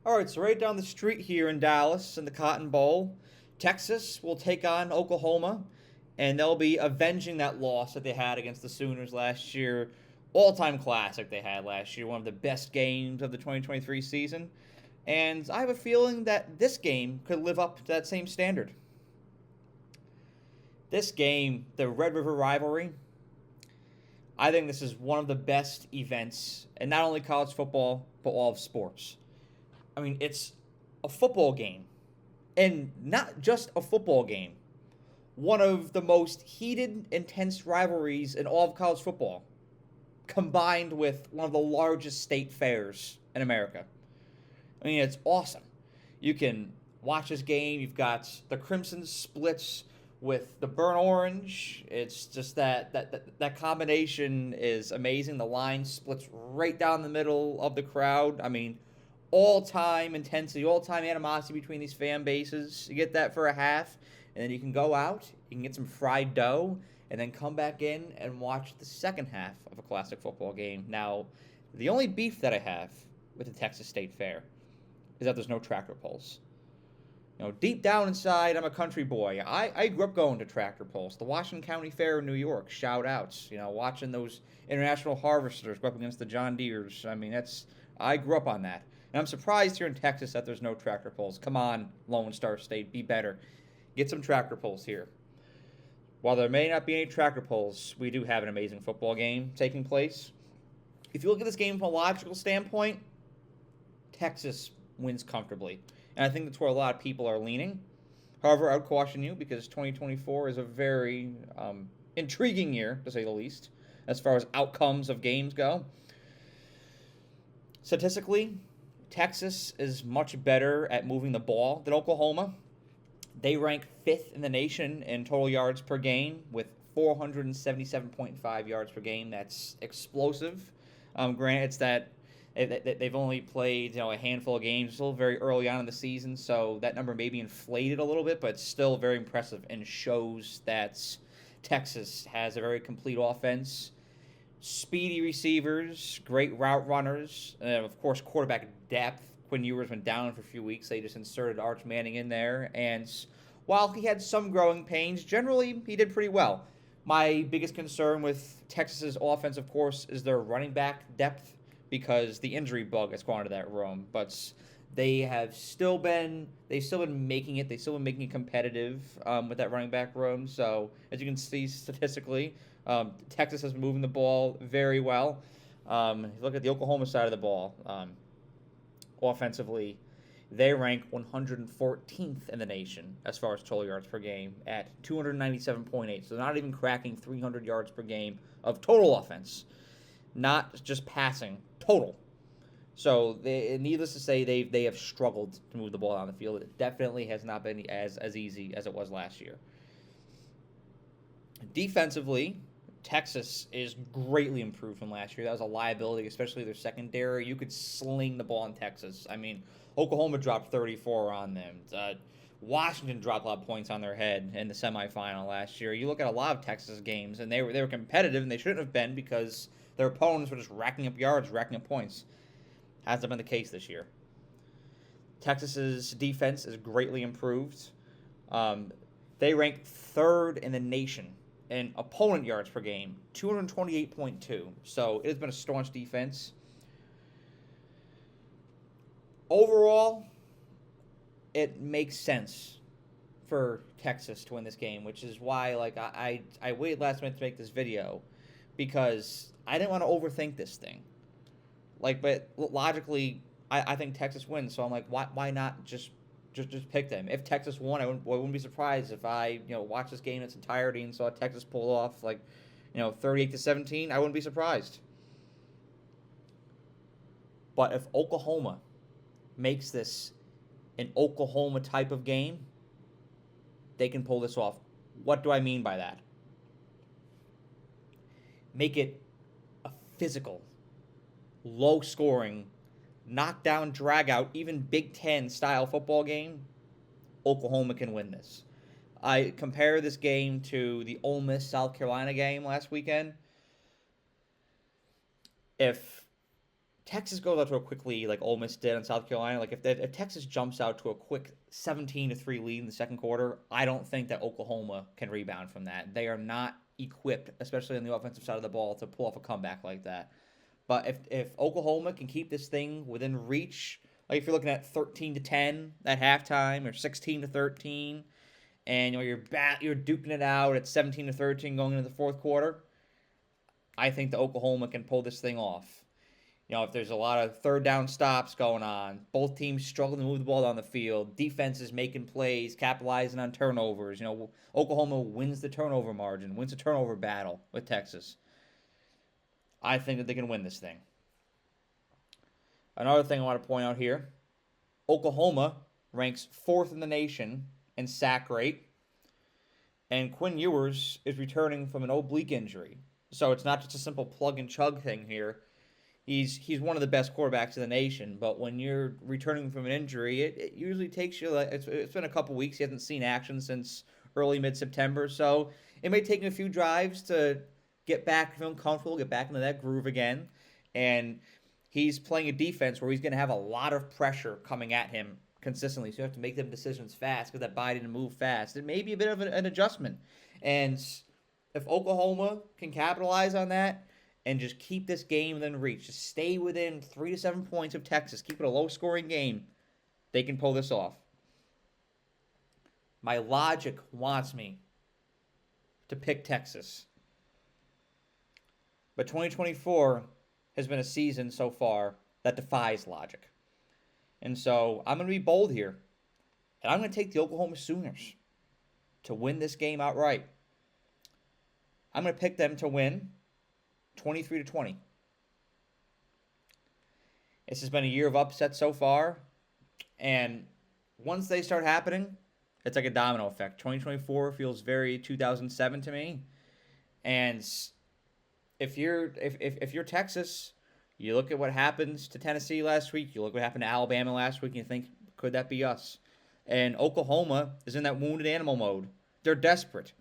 All right, so right down the street here in Dallas, in the Cotton Bowl, Texas will take on Oklahoma, and they'll be avenging that loss that they had against the Sooners last year. All-time classic they had last year, one of the best games of the 2023 season. And I have a feeling that this game could live up to that same standard. This game, the Red River rivalry, I think this is one of the best events in not only college football, but all of sports. I mean, it's a football game, and not just a football game. One of the most heated, intense rivalries in all of college football, combined with one of the largest state fairs in America. I mean, it's awesome. You can watch this game. You've got the Crimson splits with the burnt orange. It's just that combination is amazing. The line splits right down the middle of the crowd. I mean, all-time intensity, all-time animosity between these fan bases. You get that for a half, and then you can go out, you can get some fried dough, and then come back in and watch the second half of a classic football game. Now, the only beef that I have with the Texas State Fair is that there's no tractor pulls. You know, deep down inside, I'm a country boy. I grew up going to tractor pulls. The Washington County Fair in New York, shout outs. You know, watching those international harvesters go up against the John Deeres. I mean, I grew up on that. And I'm surprised here in Texas that there's no tractor pulls. Come on, Lone Star State, be better. Get some tractor pulls here. While there may not be any tractor pulls, we do have an amazing football game taking place. If you look at this game from a logical standpoint, Texas wins comfortably. And I think that's where a lot of people are leaning. However, I would caution you because 2024 is a very intriguing year, to say the least, as far as outcomes of games go. Statistically, Texas is much better at moving the ball than Oklahoma. They rank 5th in the nation in total yards per game with 477.5 yards per game. That's explosive. Granted, it's that they've only played a handful of games, still very early on in the season, so that number may be inflated a little bit, but it's still very impressive and shows that Texas has a very complete offense. Speedy receivers, great route runners, and of course quarterback depth. Quinn Ewers went down for a few weeks. They just inserted Arch Manning in there, and while he had some growing pains, generally he did pretty well. My biggest concern with Texas's offense, of course, is their running back depth because the injury bug has gone into that room. But they've still been making it. They've still been making it competitive with that running back room. So as you can see statistically, Texas has been moving the ball very well. If you look at the Oklahoma side of the ball, offensively, they rank 114th in the nation as far as total yards per game at 297.8. So not even cracking 300 yards per game of total offense, not just passing, total. So needless to say, they have struggled to move the ball down the field. It definitely has not been as easy as it was last year. Defensively, Texas is greatly improved from last year. That was a liability, especially their secondary. You could sling the ball in Texas. I mean, Oklahoma dropped 34 on them. Washington dropped a lot of points on their head in the semifinal last year. You look at a lot of Texas games, and they were competitive, and they shouldn't have been because their opponents were just racking up yards, racking up points. Hasn't been the case this year. Texas's defense is greatly improved. They rank 3rd in the nation in opponent yards per game, 228.2. So it has been a staunch defense. Overall, it makes sense for Texas to win this game, which is why I waited last minute to make this video because I didn't want to overthink this thing. But logically, I think Texas wins. So I'm like, why not just pick them? If Texas won, I wouldn't be surprised if I watched this game in its entirety and saw Texas pull off 38-17. I wouldn't be surprised. But if Oklahoma makes this an Oklahoma type of game, they can pull this off. What do I mean by that? Make it a physical, low-scoring, knockdown, drag-out, even Big Ten style football game. Oklahoma can win this. I compare this game to the Ole Miss South Carolina game last weekend. If Texas goes out to a quick lead like Ole Miss did on South Carolina, like if Texas jumps out to a quick 17-3 lead in the second quarter, I don't think that Oklahoma can rebound from that. They are not equipped, especially on the offensive side of the ball, to pull off a comeback like that. But if Oklahoma can keep this thing within reach, like if you're looking at 13-10 at halftime or 16-13, and you're duking it out at 17-13 going into the fourth quarter, I think the Oklahoma can pull this thing off. If there's a lot of third down stops going on, both teams struggling to move the ball down the field, defenses making plays, capitalizing on turnovers. Oklahoma wins the turnover margin, wins the turnover battle with Texas. I think that they can win this thing. Another thing I want to point out here, Oklahoma ranks 4th in the nation in sack rate, and Quinn Ewers is returning from an oblique injury. So it's not just a simple plug and chug thing here. He's one of the best quarterbacks in the nation, but when you're returning from an injury, it usually takes you, it's been a couple weeks. He hasn't seen action since early mid-September, so it may take him a few drives to get back, feeling comfortable, get back into that groove again. And he's playing a defense where he's going to have a lot of pressure coming at him consistently, so you have to make them decisions fast because that body didn't move fast. It may be a bit of an adjustment. And if Oklahoma can capitalize on that, and just keep this game within reach, just stay within 3 to 7 points of Texas, keep it a low-scoring game, they can pull this off. My logic wants me to pick Texas. But 2024 has been a season so far that defies logic. And so I'm going to be bold here, and I'm going to take the Oklahoma Sooners to win this game outright. I'm going to pick them to win 23-20. This has been a year of upsets so far, and once they start happening, it's like a domino effect. 2024 feels very 2007 to me, and if you're Texas, you look at what happens to Tennessee last week, you look what happened to Alabama last week, and you think, could that be us? And Oklahoma is in that wounded animal mode. They're desperate.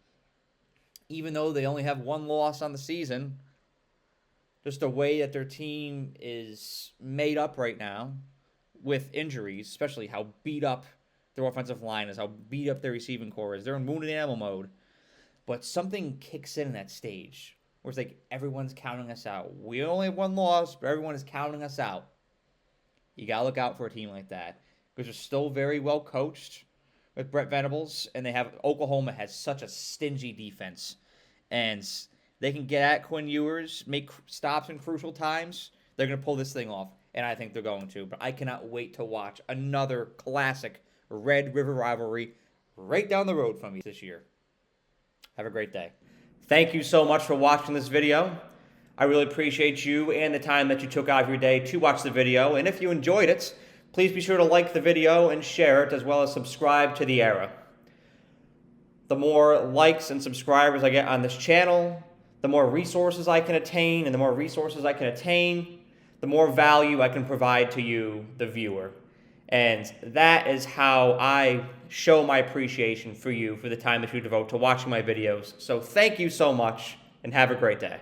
Even though they only have one loss on the season, just the way that their team is made up right now with injuries, especially how beat up their offensive line is, how beat up their receiving core is. They're in wounded animal mode. But something kicks in that stage where it's like everyone's counting us out. We only have one loss, but everyone is counting us out. You got to look out for a team like that because they're still very well coached with Brett Venables, and Oklahoma has such a stingy defense. And they can get at Quinn Ewers, make stops in crucial times. They're going to pull this thing off, and I think they're going to. But I cannot wait to watch another classic Red River rivalry right down the road from you this year. Have a great day. Thank you so much for watching this video. I really appreciate you and the time that you took out of your day to watch the video. And if you enjoyed it, please be sure to like the video and share it, as well as subscribe to The Era. The more likes and subscribers I get on this channel, the more resources I can attain, and the more resources I can attain, the more value I can provide to you, the viewer. And that is how I show my appreciation for you for the time that you devote to watching my videos. So thank you so much, and have a great day.